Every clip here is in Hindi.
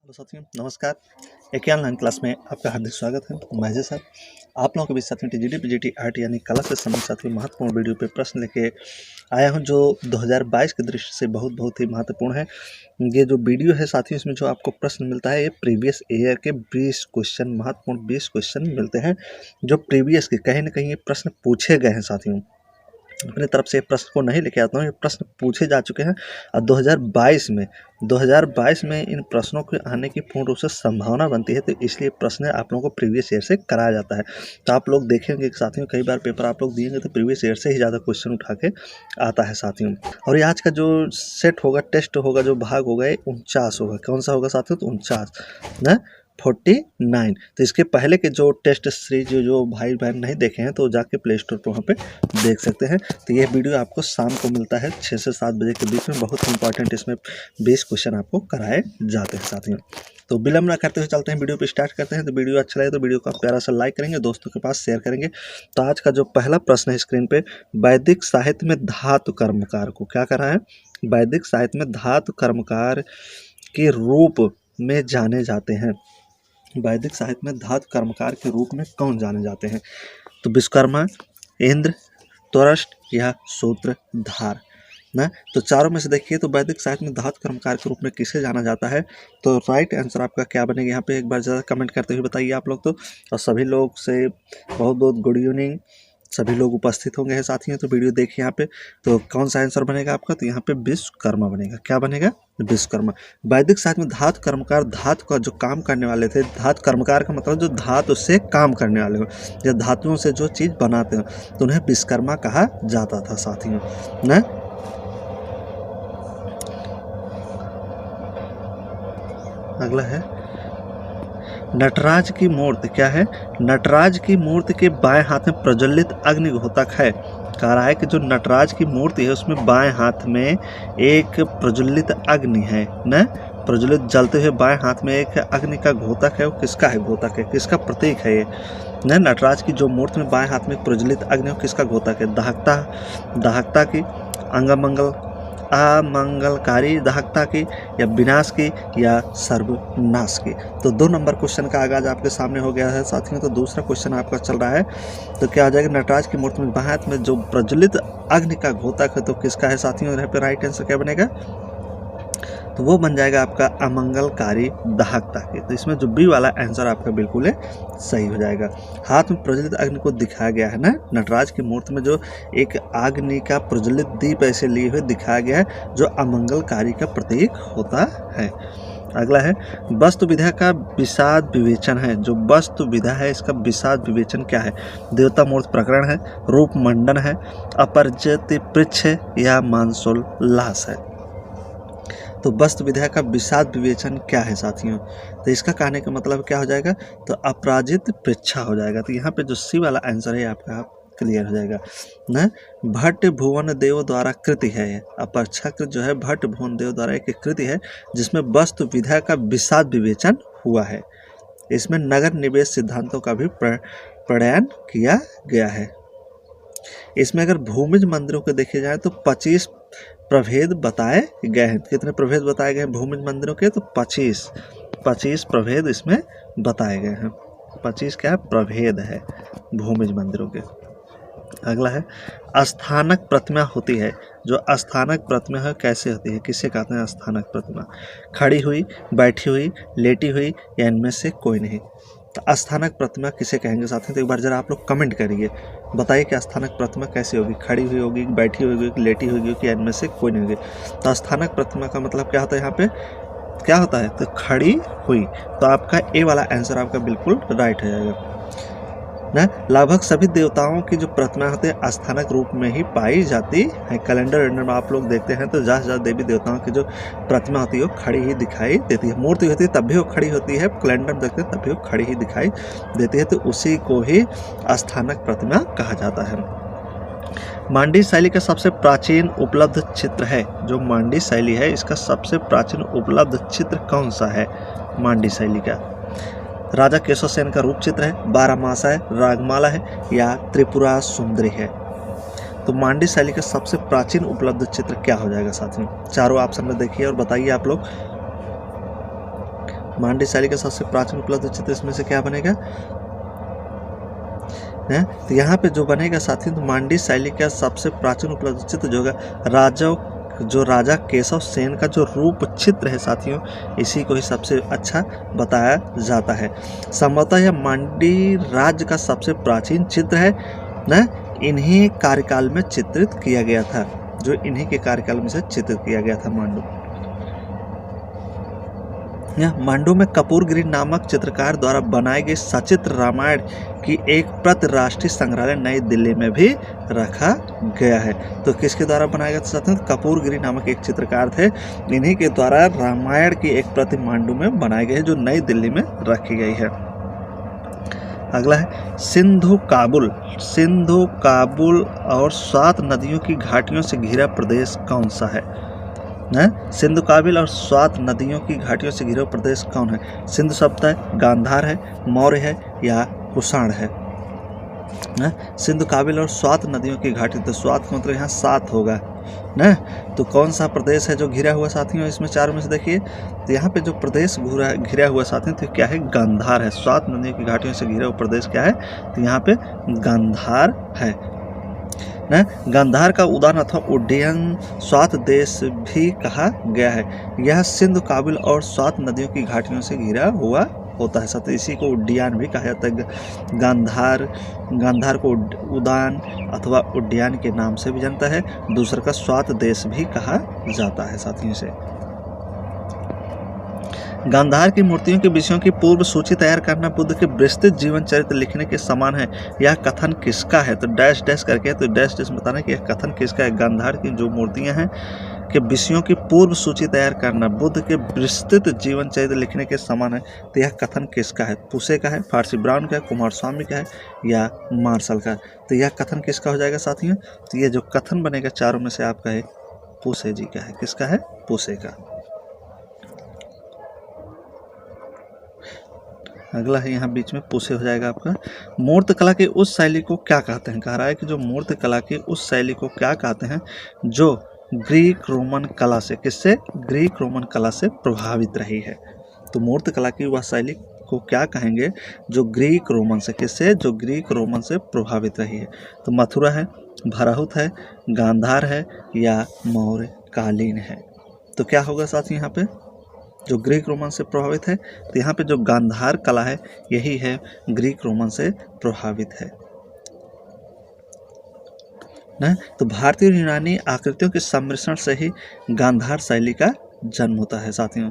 हेलो साथियों, नमस्कार। एक ऑनलाइन क्लास में आपका हार्दिक स्वागत है। मैं अजय सर आप लोगों के बीच साथियों टीजीटी पीजीटी आर्ट यानी कला से संबंधित साथियों महत्वपूर्ण वीडियो पे प्रश्न लेके आया हूं, जो 2022 के दृष्टि से बहुत ही महत्वपूर्ण है। ये जो वीडियो है साथियों, इसमें जो आपको प्रश्न मिलता है, ये प्रीवियस ईयर के 20 क्वेश्चन, महत्वपूर्ण 20 क्वेश्चन मिलते हैं, जो प्रीवियस के कहीं ना कहीं ये प्रश्न पूछे गए हैं साथियों। अपनी तरफ से प्रश्न को नहीं लेके आता हूँ, ये प्रश्न पूछे जा चुके हैं और 2022 में इन प्रश्नों के आने की पूर्ण रूप से संभावना बनती है, तो इसलिए प्रश्न आप लोगों को प्रीवियस ईयर से कराया जाता है। तो आप लोग देखेंगे कि साथियों, कई बार पेपर आप लोग दिएंगे तो प्रीवियस ईयर से ही ज़्यादा क्वेश्चन उठा के आता है साथियों। और ये आज का जो सेट होगा, टेस्ट होगा, जो भाग होगा, ये 49 होगा। कौन सा होगा साथियों? तो 49 ना 49। तो इसके पहले के जो टेस्ट सीरीज जो भाई बहन नहीं देखे हैं तो जाके प्ले स्टोर पर वहाँ पे देख सकते हैं। तो ये वीडियो आपको शाम को मिलता है 6 से 7 बजे के बीच में। बहुत इंपॉर्टेंट इसमें 20 क्वेश्चन आपको कराए जाते हैं साथियों। तो विलंब ना करते हुए चलते हैं, वीडियो पे स्टार्ट करते हैं। तो वीडियो अच्छा लगे तो वीडियो को आप प्यारा सा लाइक करेंगे, दोस्तों के पास शेयर करेंगे। तो आज का जो पहला प्रश्न है स्क्रीन पे, वैदिक साहित्य में धातु कर्मकार को क्या करा है? वैदिक साहित्य में धातु कर्मकार के रूप में जाने जाते हैं। वैदिक साहित्य में धातु कर्मकार के रूप में कौन जाने जाते हैं? तो विश्वकर्मा, इंद्र, त्वरष्ट या सूत्रधार ना। तो चारों में से देखिए, तो वैदिक साहित्य में धातु कर्मकार के रूप में किसे जाना जाता है? तो राइट आंसर आपका क्या बनेगा? यहाँ पे एक बार ज़्यादा कमेंट करते हुए बताइए आप लोग। तो और सभी लोग से बहुत बहुत गुड इवनिंग। सभी लोग उपस्थित होंगे हैं साथियों, तो वीडियो देखिए यहाँ पे। तो कौन सा आंसर बनेगा आपका? तो यहाँ पे विश्वकर्मा बनेगा। क्या बनेगा? विश्वकर्मा। वैदिक साहित्य में धातु कर्मकार, धातु का जो काम करने वाले थे, धातु कर्मकार का मतलब जो धातु से काम करने वाले हो, या धातुओं से जो चीज़ बनाते हैं, तो उन्हें विश्वकर्मा कहा जाता था साथियों ना। अगला है नटराज की मूर्ति। क्या है? नटराज की मूर्ति के बाएं हाथ में प्रज्वलित अग्निहोतक है। कह रहा है कि जो नटराज की मूर्ति है उसमें बाएं हाथ में एक प्रज्वलित अग्नि है न, प्रज्वलित जलते हुए बाएं हाथ में एक अग्नि का घोतक है। वो किसका है? घोतक है, किसका प्रतीक है ये न? नटराज की जो मूर्ति में बाएं हाथ में एक प्रज्वलित अग्नि है, किसका घोतक है? दाहकता की, अमंगलकारी दाहकता की, या विनाश की, या सर्वनाश की। तो 2 नंबर क्वेश्चन का आगाज आपके सामने हो गया है साथियों। तो दूसरा क्वेश्चन आपका चल रहा है, तो क्या हो जाएगा? नटराज की मूर्ति में बाएं हाथ में जो प्रज्वलित अग्नि का घोतक है, तो किसका है साथियों? यहाँ पे राइट आंसर क्या बनेगा? तो वो बन जाएगा आपका अमंगलकारी दाहकता की। तो इसमें जो बी वाला आंसर आपका बिल्कुल सही हो जाएगा। हाथ में प्रज्वलित अग्नि को दिखाया गया है ना, नटराज की मूर्ति में जो एक अग्नि का प्रज्वलित दीप ऐसे लिए हुए दिखाया गया है, जो अमंगलकारी का प्रतीक होता है। अगला है वस्तु विधा का विषाद विवेचन है। जो वस्तु विधा है, इसका विषाद विवेचन क्या है? देवता मूर्ति प्रकरण है, रूप मंडन है, अपरिचित पृच्छ है, या मानसोल्लास है। तो वस्तु विधा का विषाद विवेचन क्या है साथियों? तो इसका कहने का मतलब क्या हो जाएगा? तो अपराजित पृच्छा हो जाएगा। तो यहाँ पे जो सी वाला आंसर है आपका क्लियर हो जाएगा ना। भट्ट भुवन देव द्वारा कृति है। अपेक्षाकृत जो है भट्ट भुवन देव द्वारा एक कृति है, जिसमें वस्तु विधा का विषाद विवेचन हुआ है। इसमें नगर निवेश सिद्धांतों का भी प्रणयन किया गया है। इसमें अगर भूमिज मंदिरों को देखे जाए तो 25 प्रभेद बताए गए हैं। कितने प्रभेद बताए गए हैं भूमिज मंदिरों के? तो 25 प्रभेद इसमें बताए गए हैं। 25 क्या प्रभेद है भूमिज मंदिरों के। अगला है अस्थानक प्रतिमा होती है। जो अस्थानक प्रतिमा है कैसे होती है? किसे कहते हैं अस्थानक प्रतिमा? खड़ी हुई, बैठी हुई, लेटी हुई, या इनमें से कोई नहीं। तो अस्थानक प्रतिमा किसे कहेंगे साथियों? तो एक बार जरा आप लोग कमेंट करिए, बताइए कि अस्थानक प्रतिमा कैसी होगी? खड़ी हुई होगी, बैठी हुई होगी, लेटी हुई होगी, या इनमें से कोई नहीं होगी। तो अस्थानक प्रतिमा का मतलब क्या होता है? यहाँ पे क्या होता है? तो खड़ी हुई। तो आपका ए वाला आंसर आपका बिल्कुल राइट हो जाएगा ना। लगभग सभी देवताओं की जो प्रतिमा होती है अस्थानक रूप में ही पाई जाती है। कैलेंडर में आप लोग देखते हैं तो ज़्यादा देवी देवताओं की जो प्रतिमा होती है वो खड़ी ही दिखाई देती है। मूर्ति होती है तब भी वो खड़ी होती है, कैलेंडर में देखते हैं तब भी वो खड़ी ही दिखाई देती है। तो उसी को ही अस्थानक प्रतिमा कहा जाता है। मांडी शैली का सबसे प्राचीन उपलब्ध चित्र है। जो मांडी शैली है, इसका सबसे प्राचीन उपलब्ध चित्र कौन सा है मांडी शैली का? राजा केशव सेन का रूप चित्र है, 12 मासा है, रागमाला है, या त्रिपुरा सुंदरी है। तो मांडी शैली का सबसे प्राचीन उपलब्ध चित्र क्या हो जाएगा साथियों? चारों ऑप्शन में देखिए और बताइए आप लोग। मांडी शैली का सबसे प्राचीन उपलब्ध चित्र इसमें से क्या बनेगा है? तो यहाँ पे जो बनेगा साथियों, तो मांडी शैली का सबसे प्राचीन उपलब्ध चित्र जो होगा राजा केशव सेन का जो रूप चित्र है साथियों, इसी को ही सबसे अच्छा बताया जाता है। संभवतः यह मांडी राज्य का सबसे प्राचीन चित्र है ना, इन्हीं कार्यकाल में चित्रित किया गया था, जो इन्हीं के कार्यकाल में से चित्रित किया गया था मांडू। मांडू में कपूरगिरी नामक चित्रकार द्वारा बनाई गई सचित्र रामायण की एक प्रति राष्ट्रीय संग्रहालय नई दिल्ली में भी रखा गया है। तो किसके द्वारा बनाया गया था? कपूरगिरी नामक एक चित्रकार थे, इन्हीं के द्वारा रामायण की एक प्रति मांडू में बनाई गई है, जो नई दिल्ली में रखी गई है। अगला है सिंधु काबुल और 7 नदियों की घाटियों से घिरा प्रदेश कौन सा है? सिंधु काबिल और 7 नदियों की घाटियों से घिरा प्रदेश कौन है? सिंधु शब्द है, गांधार है, मौर्य है या कुषाण है? सिंधु काबिल और 7 नदियों की घाटी, तो 7 का मतलब यहाँ 7 होगा ना। तो कौन सा प्रदेश है जो घिरा हुआ साथियों? इसमें 4 में से देखिए, तो यहाँ पे जो प्रदेश घिरा हुआ साथियों, तो क्या है? गांधार है। 7 नदियों की घाटियों से घिरा हुआ प्रदेश क्या है? तो यहाँ पे गांधार है ना। गांधार का उदाहरण अथवा उड्डयन 7 देश भी कहा गया है। यह सिंधु काबिल और 7 नदियों की घाटियों से घिरा हुआ होता है, साथ इसी को उड्डयन भी कहा जाता है। गांधार को उद्यान अथवा उड्डयन के नाम से भी जानता है। दूसरा का 7 देश भी कहा जाता है साथियों से। गांधार की मूर्तियों के विषयों की पूर्व सूची तैयार करना बुद्ध के विस्तृत जीवन चरित्र लिखने के समान है। यह कथन किसका है? तो डैश डैश करके, तो डैश डैश बताना कि यह कथन किसका है। गांधार की जो मूर्तियां हैं के विषयों की पूर्व सूची तैयार करना बुद्ध के विस्तृत जीवन चरित्र लिखने के समान है। तो यह कथन किसका है? पुसे का है, फारसी ब्राउन का है, कुमार स्वामी का है या मार्शल का? तो यह कथन किसका हो जाएगा साथियों? तो ये जो कथन बनेगा चारों में से आपका है पुसे जी का है। किसका है? पुसे का। अगला है यहाँ बीच में पुसे हो जाएगा आपका। मूर्त कला की उस शैली को क्या कहते हैं? कह रहा है कि जो मूर्त कला की उस शैली को क्या कहते हैं जो ग्रीक रोमन कला से, किससे? ग्रीक रोमन कला से प्रभावित रही है। तो मूर्त कला की वह शैली को क्या कहेंगे जो ग्रीक रोमन से, किससे? जो ग्रीक रोमन से प्रभावित रही है। तो मथुरा है, भराहुत है, गांधार है या मौर्य कालीन है? तो क्या होगा साथी यहाँ पे? जो ग्रीक रोमन से प्रभावित है, तो यहाँ पे जो गांधार कला है यही है ग्रीक रोमन से प्रभावित है ना। तो भारतीय और यूनानी आकृतियों के सम्मिश्रण से ही गांधार शैली का जन्म होता है साथियों।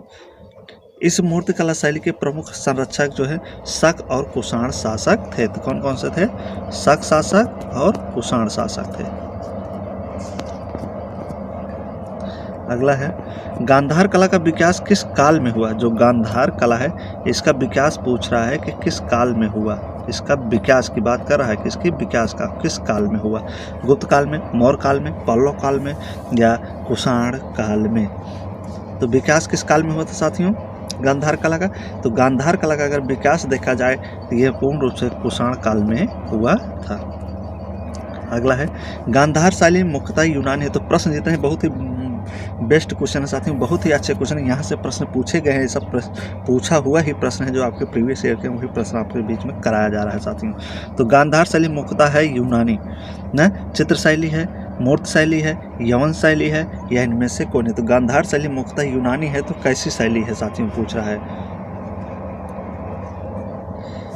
इस मूर्ति कला शैली के प्रमुख संरक्षक जो है शक और कुषाण शासक थे। तो कौन कौन से थे? शक शासक और कुषाण शासक थे। अगला है गांधार कला का विकास किस काल में हुआ? जो गांधार कला है इसका विकास पूछ रहा है कि किस काल में हुआ। इसका विकास की बात कर रहा है, किसकी? विकास का किस काल में हुआ? गुप्त काल में, मौर्य काल में, पल्लव काल में या कुषाण काल में? तो विकास किस काल में हुआ था साथियों गांधार कला का? तो गांधार कला का अगर विकास देखा जाए तो यह पूर्ण रूप से कुषाण काल में हुआ था। अगला है गांधार शैली मुख्यतः यूनानी है। तो प्रश्न जितने हैं बहुत ही बेस्ट क्वेश्चन है साथियों, बहुत ही अच्छे क्वेश्चन है। यहाँ से प्रश्न पूछे गए हैं, सब पूछा हुआ ही प्रश्न है जो आपके प्रीवियस ईयर के वही प्रश्न आपके बीच में कराया जा रहा है साथियों। तो गांधार शैली मुख्यतः है यूनानी ना। चित्र शैली है, मूर्त शैली है, यवन शैली है या इनमें से कौन है? तो गांधार शैली मुख्यतः यूनानी है। तो कैसी शैली है साथियों पूछ रहा है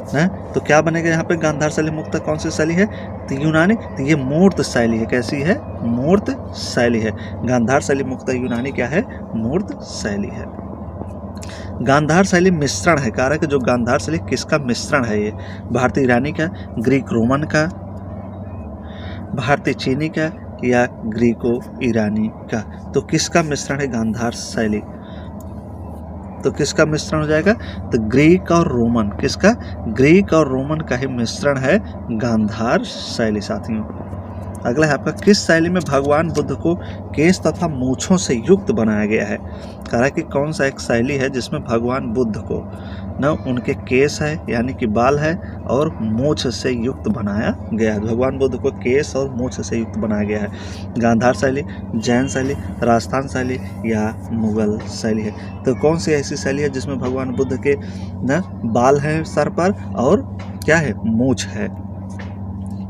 ना। तो क्या बनेगा यहाँ पे? गांधार शैली मुख्यतः कौन सी शैली है? तो यूनानी। तो ये मूर्त शैली है। कैसी है? मूर्त शैली है। गांधार शैली मुख्यतः यूनानी क्या है? मूर्त शैली है। गांधार शैली मिश्रण है। कह रहा है कि जो गांधार शैली किसका मिश्रण है? ये भारतीय ईरानी का, ग्रीक रोमन का, भारतीय चीनी का या ग्रीको ईरानी का? तो किसका मिश्रण है गांधार शैली? तो किसका मिश्रण हो जाएगा? तो ग्रीक और रोमन। किसका? ग्रीक और रोमन का ही मिश्रण है गांधार शैली साथियों। अगला है आपका किस शैली में भगवान बुद्ध को केश तथा मूंछों से युक्त बनाया गया है। कह रहा है कि कौन सा एक शैली है जिसमें भगवान बुद्ध को न उनके केश है यानी कि बाल है और मूंछ से युक्त बनाया गया है। भगवान बुद्ध को केश और मूंछ से युक्त बनाया गया है। गांधार शैली, जैन शैली, राजस्थान शैली या मुगल शैली है। तो कौन सी ऐसी शैली है जिसमें भगवान बुद्ध के न बाल हैं सर पर और क्या है, मूंछ है।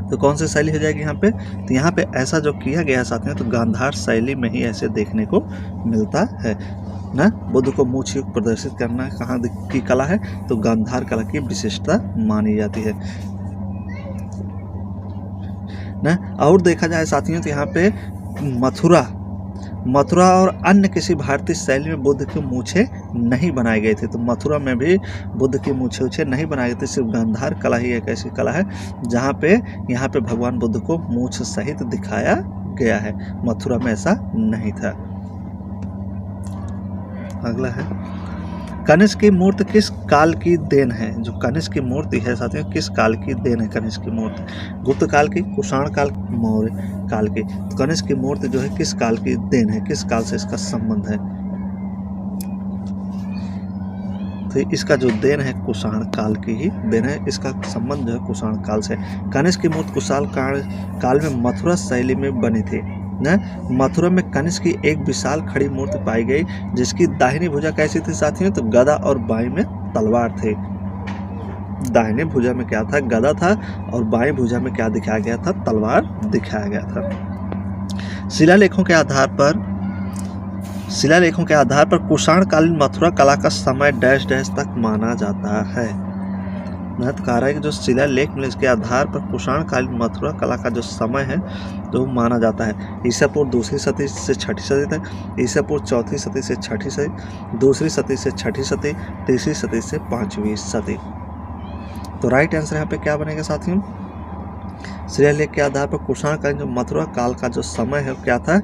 तो कौन सी शैली हो जाएगी यहाँ पे। तो यहाँ पे ऐसा जो किया गया है साथियों, तो गांधार शैली में ही ऐसे देखने को मिलता है ना। बुद्ध को मूंछ युक्त प्रदर्शित करना कहाँ की कला है, तो गांधार कला की विशेषता मानी जाती है ना। और देखा जाए साथियों तो यहाँ पे मथुरा और अन्य किसी भारतीय शैली में बुद्ध की मूछें नहीं बनाई गई थी। तो मथुरा में भी बुद्ध की मूछें नहीं बनाई गई थी। सिर्फ गांधार कला ही एक ऐसी कला है जहाँ पे यहाँ पे भगवान बुद्ध को मूछ सहित दिखाया गया है। मथुरा में ऐसा नहीं था। अगला है कनिष्क की मूर्ति किस काल की देन है। जो कनिष्क की मूर्ति है साथियों, किस काल की देन है कनिष्क की मूर्ति। गुप्त काल की, कुषाण काल, मौर्य काल की। तो कनिष्क की मूर्ति जो है किस काल की देन है, किस काल से इसका संबंध है। तो इसका जो देन है कुषाण काल की ही देन है। इसका संबंध जो है कुषाण काल से। कनिष्क की मूर्ति कुषाण काल में मथुरा शैली में बनी थी न। मथुरा में कनिष्क की एक विशाल खड़ी मूर्ति पाई गई जिसकी दाहिनी भुजा कैसी थी साथियों, तो गदा और बाएं में तलवार थे। दाहिने भुजा में क्या था, गदा था, और बाएं भुजा में क्या दिखाया गया था, तलवार दिखाया गया था। शिलालेखों के आधार पर कुषाण कालीन मथुरा कला का समय डैश डैश तक माना जाता है। तो कह रहा है कि जो शिलालेख मिले इसके आधार पर कुषाण कालीन मथुरा कला का जो समय है तो माना जाता है ईसा पूर्व 2वीं सदी से 6ठी सदी तक, ईसा पूर्व 4वीं सदी से 6ठी सदी, 2री सदी से 6ठी सदी, 3री सदी से 5वीं सदी। तो राइट आंसर यहाँ पे क्या बनेगा साथियों। शिलालेख के आधार पर कुषाण कालीन जो मथुरा काल का जो समय है क्या था,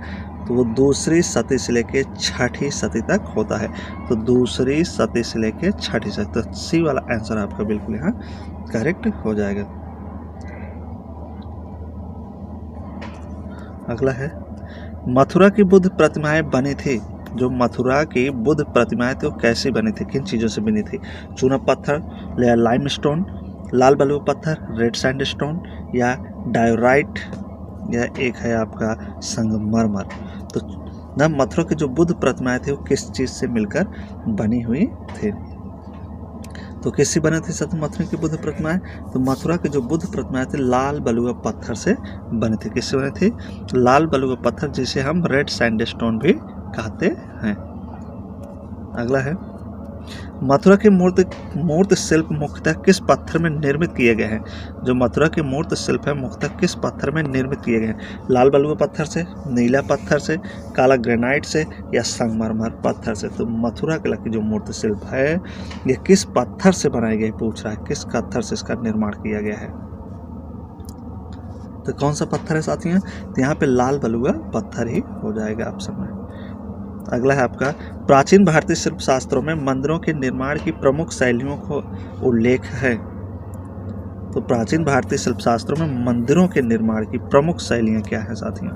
तो वो 2री सदी से लेके 6ठी सदी तक होता है। तो 2री सदी से लेके 6ठी सदी, तो सी वाला आंसर आपका बिल्कुल यहाँ करेक्ट हो जाएगा। अगला है मथुरा की बुद्ध प्रतिमाएं बनी थी। जो मथुरा की बुद्ध प्रतिमाएं थी वो कैसी बनी थी, किन चीज़ों से बनी थी। चूना पत्थर या लाइमस्टोन, लाल बलुआ पत्थर, रेड सैंडस्टोन या डायोराइट, या एक है आपका संगमरमर। तो न मथुरा की जो बुद्ध प्रतिमाएं थी वो किस चीज़ से मिलकर बनी हुई थी। तो किससे बने थे सत मथुरा की बुद्ध प्रतिमाएं, तो मथुरा की जो बुद्ध प्रतिमाएं थी लाल बलुआ पत्थर से बनी थी। किससे बने थे, लाल बलुआ पत्थर जिसे हम रेड सैंडस्टोन भी कहते हैं। अगला है मथुरा के मूर्ति शिल्प मुख्यतः किस पत्थर में निर्मित किए गए हैं। जो मथुरा के मूर्ति शिल्प है मुख्यतः किस पत्थर में निर्मित किए गए हैं। लाल बलुआ पत्थर से, नीला पत्थर से, काला ग्रेनाइट से या संगमरमर पत्थर से। तो मथुरा कला की जो मूर्ति शिल्प है ये किस पत्थर से बनाई गई, पूछ रहा है किस पत्थर से इसका निर्माण किया गया है। तो कौन सा पत्थर है साथियों, तो यहाँ पे लाल बलुआ पत्थर ही हो जाएगा ऑप्शन में। अगला है आपका प्राचीन भारतीय शिल्प शास्त्रों में मंदिरों के निर्माण की प्रमुख शैलियों को उल्लेख है। तो प्राचीन भारतीय शिल्प शास्त्रों में मंदिरों के निर्माण की प्रमुख शैलियाँ क्या है साथियों,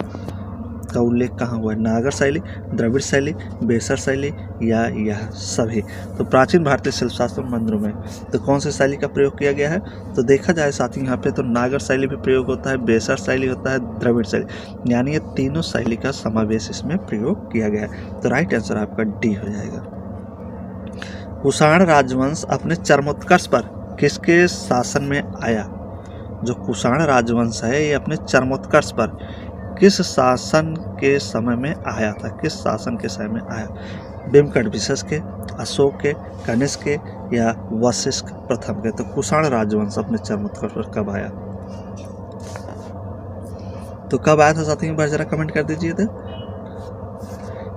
का उल्लेख कहाँ हुआ है। नागर शैली, द्रविड़ शैली, बेसर शैली या यह सभी। तो प्राचीन भारतीय शिल्प शास्त्र मंदिरों में तो कौन सी शैली का प्रयोग किया गया है, तो देखा जाए साथियों यहाँ पे तो नागर शैली भी प्रयोग होता है, बेसर शैली होता है, द्रविड़ शैली, यानी ये तीनों शैली का समावेश इसमें प्रयोग किया गया है। तो राइट आंसर आपका डी हो जाएगा। कुषाण राजवंश अपने चरमोत्कर्ष पर किसके शासन में आया। जो कुषाण राजवंश है ये अपने चरमोत्कर्ष पर किस शासन के समय में आया था, किस शासन के समय में आया। भीमकटविशस के, अशोक के, कनिष्क के या वशिष्ठ प्रथम के। तो कुषाण राजवंश अपने चरमोत्कर्ष पर कब आया, तो कब आया था साथियों, एक बार जरा कमेंट कर दीजिए।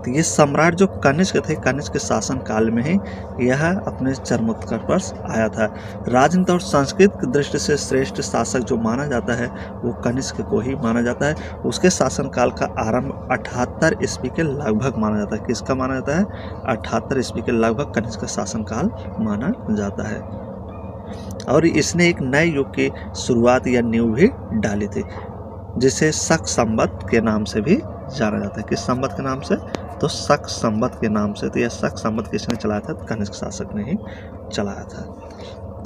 तो ये सम्राट जो कनिष्क थे, कनिष्क के शासन काल में ही यह अपने चरमोत्कर्ष पर आया था। राजनीति और संस्कृत की दृष्टि से श्रेष्ठ शासक जो माना जाता है वो कनिष्क को ही माना जाता है। उसके शासनकाल का आरंभ 78 ईस्वी के लगभग माना जाता है। किसका माना जाता है, 78 ईस्वी के लगभग कनिष्क का शासनकाल माना जाता है। और इसने एक नए युग की शुरुआत या नींव भी डाली थी। जिसे शक संवत के नाम से भी जाना जाता है। किस संवत के नाम से? तो शक संवत के नाम से। तो यह शक संवत किसने चलाया था? कनिष्क शासक ने ही चलाया था।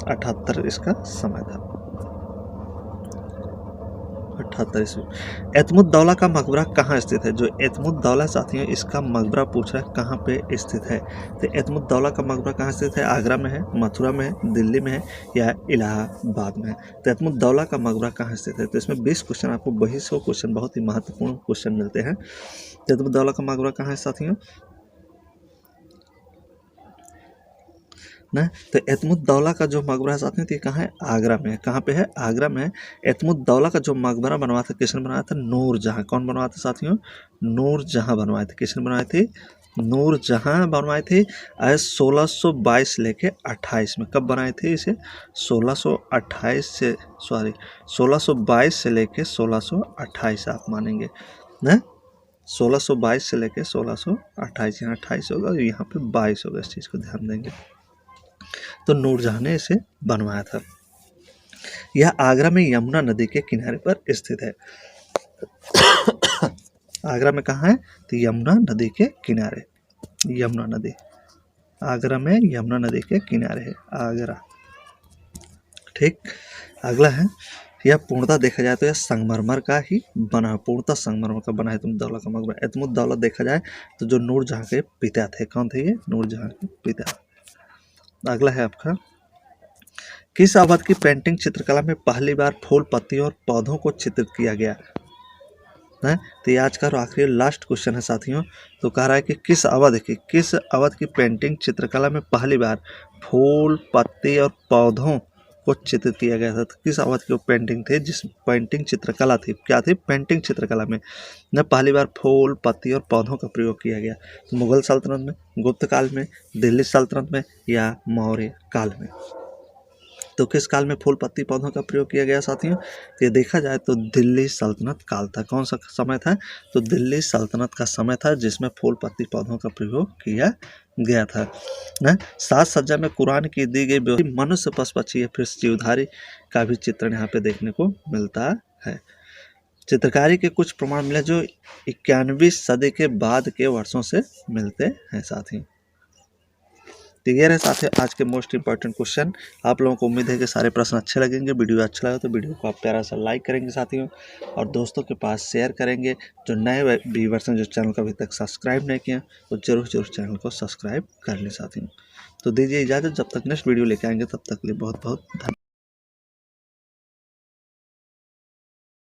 78 इसका समय था, 78 ईस्वी। एतमुद्दौला का मकबरा कहाँ स्थित है? जो एतमुद्दौला साथियों, इसका मकबरा पूछ रहा है कहाँ पे स्थित है। तो एतमुद्दौला का मकबरा कहाँ स्थित है? आगरा में है, मथुरा में है, दिल्ली में है या इलाहाबाद में है। तो एतमुद्दौला का मकबरा कहाँ स्थित है? तो इसमें 20 क्वेश्चन आपको 22 क्वेश्चन बहुत ही महत्वपूर्ण क्वेश्चन मिलते हैं। एतमुद्दौला का मकबरा कहाँ है साथियों? ना, तो एतमुद्दौला का जो मकबरा है साथियों, तो कहाँ है? आगरा में है। कहाँ पे है? आगरा में है। एतमुद्दौला का जो मकबरा बनवाया था, किसने बनवाया था? नूरजहाँ। कौन बनवाया था साथियों? नूरजहाँ बनवाए थे। किसने बनवाए थे? नूरजहाँ बनवाए थे। 1622 लेके 28 में। कब बनाए थे इसे? 1628 से, सॉरी 1622 से लेके 1628 आप मानेंगे ना। 1622 से लेके 1628, यहाँ 28 होगा, यहाँ पे 22 होगा। इस चीज़ को ध्यान देंगे। तो नूरजहाँ ने इसे बनवाया था। यह आगरा में यमुना नदी के किनारे पर स्थित है। आगरा में कहाँ है? तो यमुना नदी के किनारे। यमुना नदी आगरा में यमुना नदी के किनारे है आगरा। ठीक, अगला है, यह पूर्णतः देखा जाए तो यह संगमरमर का ही बना है। पूर्णतः संगमरमर का बना है एतमुद्दौला का मकबरा। एतमुद्दौला देखा जाए तो जो नूरजहाँ के पिता थे, कौन थे ये? नूरजहाँ के पिता। अगला है आपका, किस अवध की पेंटिंग चित्रकला में पहली बार फूल, पत्तियों और पौधों को चित्रित किया गया है? तो ये आज का आखिरी लास्ट क्वेश्चन है साथियों। तो कह रहा है कि किस अवध की पेंटिंग चित्रकला में पहली बार फूल, पत्ती और पौधों को चित्रित किया गया था। तो किस अवध की पेंटिंग थी, जिस पेंटिंग चित्रकला थी, क्या थी? पेंटिंग चित्रकला में न पहली बार फूल, पत्ती और पौधों का प्रयोग किया गया। तो मुगल सल्तनत में, गुप्त काल में, दिल्ली सल्तनत में या मौर्य काल में? तो किस काल में फूल, पत्ती, पौधों का प्रयोग किया गया साथियों? ये देखा जाए तो दिल्ली सल्तनत काल था। कौन सा समय था? तो दिल्ली सल्तनत का समय था, जिसमें फूल, पत्ती, पौधों का प्रयोग किया गया था ना। साज सज्जा में कुरान की दी गई मनुष्य, पशु, पक्षी या फिर जीवधारी का भी चित्रण यहाँ पे देखने को मिलता है। चित्रकारी के कुछ प्रमाण मिले जो 91वीं सदी के बाद के वर्षों से मिलते हैं साथियों। तो ये रहे साथियों आज के मोस्ट इंपॉर्टेंट क्वेश्चन। आप लोगों को उम्मीद है कि सारे प्रश्न अच्छे लगेंगे। वीडियो अच्छा लगा तो वीडियो को आप प्यारा सा लाइक करेंगे साथियों, और दोस्तों के पास शेयर करेंगे। जो नए व्यूअर्स हैं, जो चैनल को अभी तक सब्सक्राइब नहीं किया, तो जरूर चैनल को सब्सक्राइब कर लें साथियों। तो दीजिए इजाज़त, जब तक नेक्स्ट वीडियो लेके आएंगे तब तक के लिए बहुत बहुत धन्यवाद।